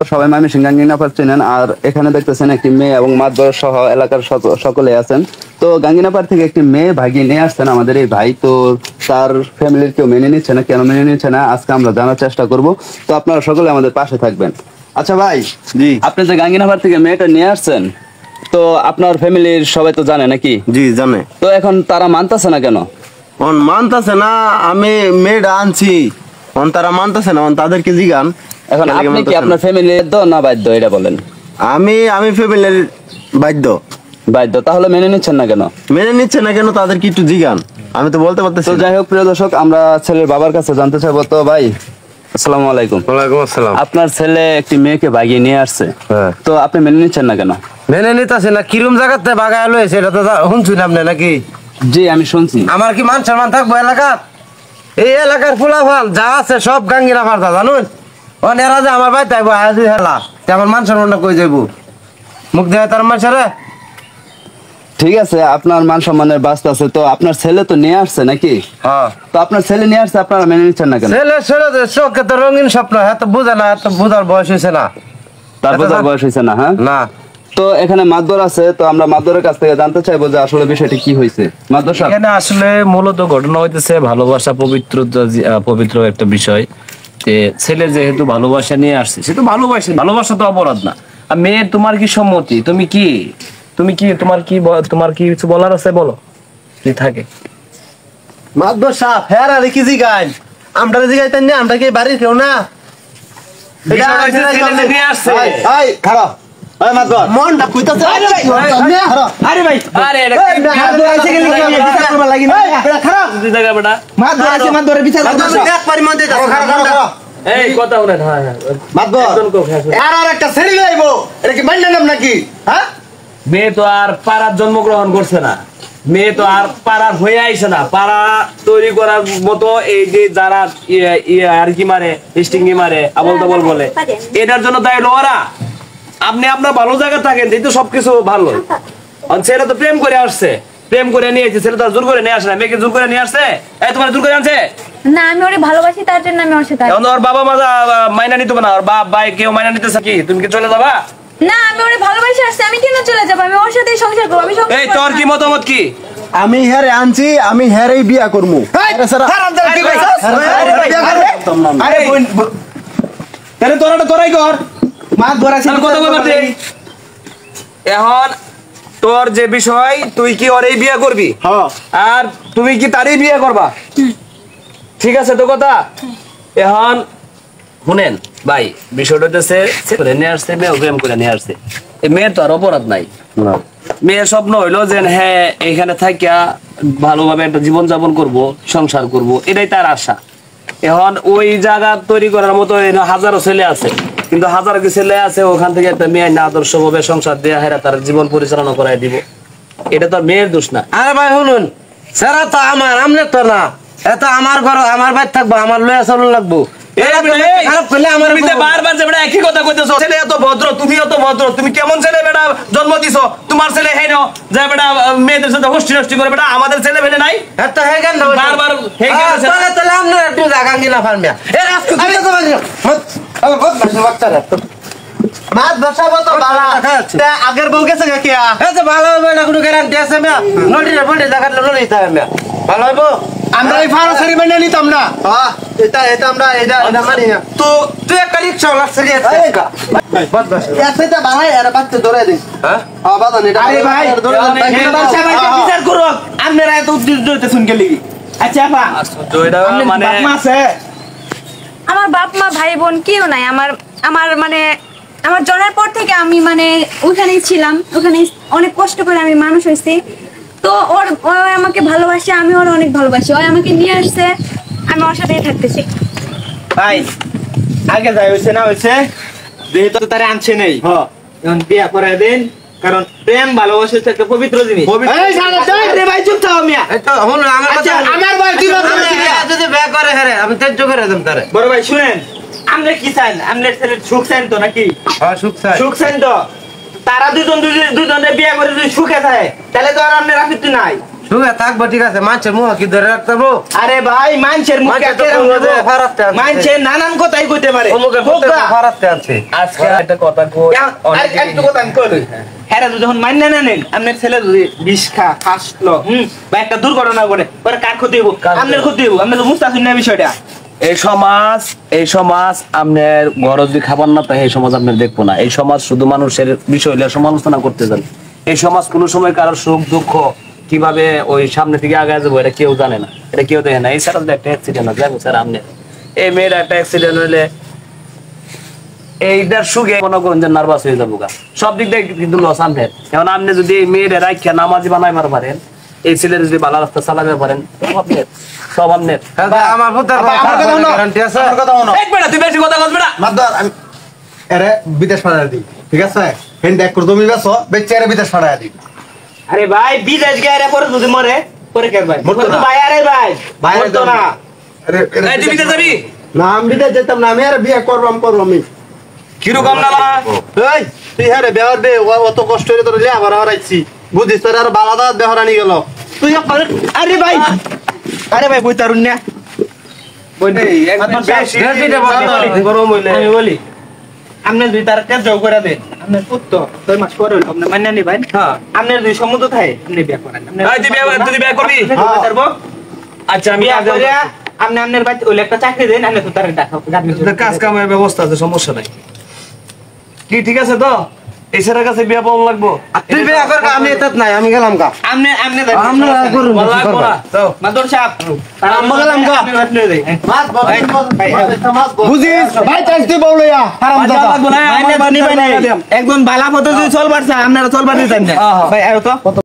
সবাই ময়মনসিংহ গাঙ্গিনাপাড় চেনেন। আর এখানে দেখতেছেন একটি মেয়ে এবং মাতবর সহ এলাকার সকলে আছেন। তো গাঙ্গিনাপাড় থেকে একটি মেয়ে ভাগিয়ে নিয়ে আসছেন আমাদের এই ভাই। তো তার ফ্যামিলির কেউ মেনে নিচ্ছে না, কেন মেনে নিচ্ছে না আজকে আমরা জানার চেষ্টা করব। তো আপনারা সকলে আমাদের পাশে থাকবেন। আচ্ছা ভাই, জি আপনি যে গাঙ্গিনাপাড় থেকে মেয়েটা নিয়ে আসছেন, তো আপনার ফ্যামিলির সবাই তো জানে নাকি? জি জানে। তো এখন তারা মানতেছে না কেন? মানতেছে না, আমি মেয়েটা আনছি, তারা মানতেছে না, তাদেরকে জিগান। এখন আপনি কি আপনার ফ্যামিলির না বাধ্য এটা বলেন? আমি ফ্যামিলির বাধ্য। বাধ্য? তাহলে মেনে নিচ্ছেন না কেন? মেনে নিচ্ছে না কেন তাদের কি একটু জিগান, আমি তো বলতে পারতেছি। তো যাই হোক প্রিয় দর্শক, আমরা ছেলের বাবার কাছে জানতে চাইবো। তো ভাই আসসালামু আলাইকুম। ওয়ালাইকুম আসসালাম। আপনার ছেলে একটি মেয়েকে ভাগিয়ে নিয়ে আসছে, তো আপনি মেনে নিচ্ছেন না কেন? মেনে নিতেছে না? কিরম জায়গাতে বাগায় লয়েছে এটা তো শুনছেন আপনি নাকি? জি আমি শুনছি। আমার কি মান সম্মান থাকবো এলাকা? এই এলাকার ফুলাফান যা আছে সব গাঙ্গিনাপাড় জানুন। এরা যে আমার ভাই তাইবো আজ হেলা আমার মান সম্মানটা কই যাইব? মুখ দেয় তার মানুষের। ঠিক আছে, আপনার মান সম্মানের বাস্তা আছে, তো আপনার ছেলে তো নিয়ে আসছে নাকি? হ্যাঁ, তো আপনার ছেলে নিয়ে আসছে, আপনারা মেনে নিচ্ছেন না কেন? ছেলে ছেলে চোখে তো রঙিন স্বপ্ন, এত বুঝে না, এত বুঝার বয়স হয়েছে না। তারপর তার বয়স হয়েছে না? হ্যাঁ না, তো এখানে মাতবর আছে, তো আমরা মাতবরের কাছ থেকে জানতে চাইবো যে আসলে বিষয়টি কি হয়েছে। মাতবর সাহেব, এখানে আসলে মূলত ঘটনা হইতেছে ভালোবাসা পবিত্র একটা বিষয়। ছেলে যেহেতু ভালোবাসা নিয়ে আসছে, সে তো ভালোবাসা তো অপরাধ না। আর মেয়ে, তোমার কি সম্মতি? তুমি কি তোমার কি কিছু বলার আছে? বলো কি থাকে। মাতবর সাহেব হ্যাঁ আর কি জিগাইন? আমরা জিগাইতেন না, আমরা কি বাড়ির কেউ না? খারাপ মনটা কইতাছে। আরে ভাই, আরে এটা মাতবর আছে গেলি বিচার করবা লাগি না? খারাপ কি জায়গা বেটা? মাতবর আছে, মাতবরের বিচার করবা। এক পরিমাণ দিতে খারাপ। এই কথা বলেন। হ্যাঁ মাতবর একজন কোক, হ্যাঁ। আর একটা ছেলে লাইবো, এটা কি মাইন্ড নাম নাকি? হ্যাঁ, মেয়ে তো আর পাড়ার জন্মগ্রহণ করছে না, মেয়ে তো আর পাড়ার হয়ে আইছে না। পাড়া তৈরি করার মতো এই যে যারা আর কি মারে, স্টিঙ্গি মারে, আবল তাবল বলে, এটার জন্য দায়ী ওরা। আপনি আপনার ভালো জায়গা থাকেন, এই তো সবকিছু ভালো। ছেলে তো প্রেম করে আসছে, প্রেম করে নিয়ে এসেছে, ছেলে তো জোর করে নিয়ে আসে না। মেয়েকে জোর করে নিয়ে আসছে? এই তোমার জোর করে আনছে না, আমি ওরে ভালোবাসি, তার জন্য আমি ওর সাথে। ওর বাবা মা মাইনা নিতে না, ওর বাপ ভাই কেউ মাইনা নিতেছে কি? তুমি কি চলে যাবা? না, আমি ওরে ভালোবাসি আসছে, আমি কেন চলে যাব? আমি ওর সাথেই সংসার করব। আমি সংসার এই তোর কি মতামত কি? আমি হ্যারে আনছি, আমি হ্যারেই বিয়া করবো। তোরাই কর এখন। তোর যে বিষয়, তুই কি ওরই বিয়ে করবি আর তুমি কি তারই বিয়ে করবা? ঠিক আছে তো কথা। এখন শুনেন ভাই, বিষয়টা হচ্ছে ছেলে নিয়ে আসছে, মেয়ে প্রেম করে নিয়ে আসছে। এই মেয়ের তো আর অপরাধ নাই। মেয়ের স্বপ্ন হইলো যে হ্যাঁ এখানে থাকিয়া ভালোভাবে একটা জীবন যাপন করব, সংসার করব, এটাই তার আশা। এখন ওই জায়গা তৈরি করার মতো হাজারো ছেলে আছে, কিন্তু হাজারো কি ছেলে আছে ওখান থেকে একটা মেয়ে না আদর্শভাবে সংসার দিয়ে হেরা তার জীবন পরিচালনা করাই দিব। এটা তো মেয়ের দোষ না। আরে ভাই শুনুন, সেরা তো আমার, আমনের তো না। এটা আমার ঘর, আমার বাড়ি থাকবো, আমার লয়া চলন লাগবো। একই কথা কইতেছ। ছেলে এত ভদ্র, তুমি এত ভদ্র, তুমি কেমন ছেলে বেটা জন্ম দিছো? তোমার ছেলে হেন যে বেটা মেয়েদের সাথে হোস্টি নষ্টি করে, বেটা আমাদের ছেলে ফেলে নাই। এটা হে গান বারবার হে তাহলে তাহলে আপনার একটু জায়গা গিলা ফার্মিয়া। এ আজকে তুমি তো বাজো আমি বহুত ভালো বাচ্চারা তো মাছ বসাবো তো বালা। আগের বউ গেছে কি? এই যে ভালো হবে না, কোনো গ্যারান্টি আছে মিয়া? নড়ি না বড়ি জায়গা লড়ি তাই মিয়া ভালো হইবো। আমরা এই ফারো সেরি মানে নিতাম না। হ্যাঁ, এটা আমরা এটা মানি না। তো তুই একটা রিকশা লাগছে রে। এই গা বস বস এসেটা বালাই আর বাচ্চা ধরে দিস। হ্যাঁ হ্যাঁ বাবা এটা। আরে ভাই ধরে বাচ্চা ভাই বিচার করো। আপনারা এত উদ্দেশ্য হইতে শুন গেলি। আচ্ছা আপা তো এটা মানে বাপ মা আছে? আমার বাপ মা ভাই বোন কেউ নাই। আমার মানে আমার জন্মের পর থেকে আমি মানে ওখানেই ছিলাম, ওখানে অনেক কষ্ট করে আমি মানুষ হয়েছি। তো ও আমাকে ভালোবাসে, আমি ওর অনেক ভালোবাসি। ও আমাকে নিয়ে আসছে, আমি ওর সাথেই থাকতেছি। ভাই আগে যাই হইছে না হইছে, যেহেতু তারে আনছে নেই, এখন বিয়া করে দেন। কারণ প্রেম ভালোবাসা হচ্ছে একটা পবিত্র জিনিস। এই শালা রে ভাই চুপ থাও মিয়া। এটা হল আমার কথা। আমার ভাই কি বলছ? যদি বিয়া করে হরে আমি তেজ করে দেব তারে। বড় ভাই শুনেন, আমরা কি চান? আমরা ছেলে সুখ চান তো নাকি? হ্যাঁ সুখ চাই। সুখ চান তো তারা দুজনে বিয়ে করে যদি সুখে থাকে তাহলে তো আর আপনার আপত্তি নাই। শুনে থাকবো ঠিক আছে মানুষের মুখ কি ধরে রাখতে পারবো আরে ভাই মানুষের মুখে মানুষের তো কেরম কোনো দেবো? জায়গায় ফারাতে আনছে। মানুষের নানান কথাই কইতে পারে অমুকের হোগা। ফারাতে আনছে আজকে একটা কথা কই অনেক একটু কথা আমি কই হ্যাঁ যখন মান্য না নেন আপনার ছেলে যদি বিষ খাসলো বা একটা দুর্ঘটনা করে পরে কার ক্ষতি হইব আপনার ক্ষতি হইব আপনি তো বুঝতে না বিষয়টা এই সমাজ আপনার ঘর যদি খাবার না তাই এই সমাজ আপনার দেখবো না। এই সমাজ শুধু মানুষের বিষয় হলে সমালোচনা করতে যান। এই সমাজ কোনো সময় কারোর সুখ দুঃখ কিভাবে ওই সামনে থেকে আগে যাবো এটা কেউ জানে না, এটা কেউ দেখে না। এই স্যার একটা অ্যাক্সিডেন্ট হয় দেখো স্যার আপনি এই মেয়ের একটা অ্যাক্সিডেন্ট হইলে এইটার সুখে মনে করেন যে নার্ভাস হয়ে যাবো গা, সব দিক থেকে কিন্তু লস আপনার। এখন আপনি যদি এই মেয়ের রাখিয়া নামাজি বানাইবার পারেন, এই ছেলের যদি ভালো রাস্তা চালাতে পারেন, সব আপনার। আমার পুত্রের গ্যারান্টি আছে এক মিনিট তুই বেশি কথা বলবি না মাদার আমি এরে বিদেশ পাঠায় দিই, ঠিক আছে? হেন এক করে জমি বেচো, বেচে এরে বিদেশ পাঠায় দিই। আরে ভাই বিদেশ গেলে পরে যদি মরে পরে কে ভাই মরতো না। ভাই আরে ভাই বাইরে মরতো যাবো। না এরে এই তুই বিদেশ যাবি না, আমি বিদেশ যেতাম না, আমি এর বিয়ে করবো আমি। কিরকম না বাবা এই তুই হ্যাঁ রে বেহর বে, অত কষ্ট করে তোর লিয়া ভরা হারাইছি, বুঝিস তোর আর বালাদা বেহরানি গেল। তুই আরে ভাই বই তারুন না আমি বলি আপনি দুই তার কাজ যোগ করে দেন আপনার পুত্র 2 মাস পরে হইলো আপনি মান্য নিবেন আপনার দুই সম্মত থাকে আপনি বিয়ে করেন তুই বিয়ে করবি আচ্ছা আমি বিয়ে করে আপনি আপনার বাড়িতে ওই একটা চাকরি দেন আপনি তো তার ডাকা কাজ কামের ব্যবস্থা আছে, সমস্যা নাই। কি ঠিক আছে তো? এই ছেলের কাছে বিয়ে পাওয়া লাগবো। তুই বিয়ে করবি আমি এত নাই আমি গেলাম গা আপনি আমরা করুন লাগবো না মাদর সাহেব আমরা গেলাম গা। আপনি দেই মাছ বল, মাছ বল। বুঝিস ভাই চাইছ তুই বললো হারাম একজন বালা পথে যদি চলবার চায় আপনারা চলবার দিতেন না ভাই আয়ো তো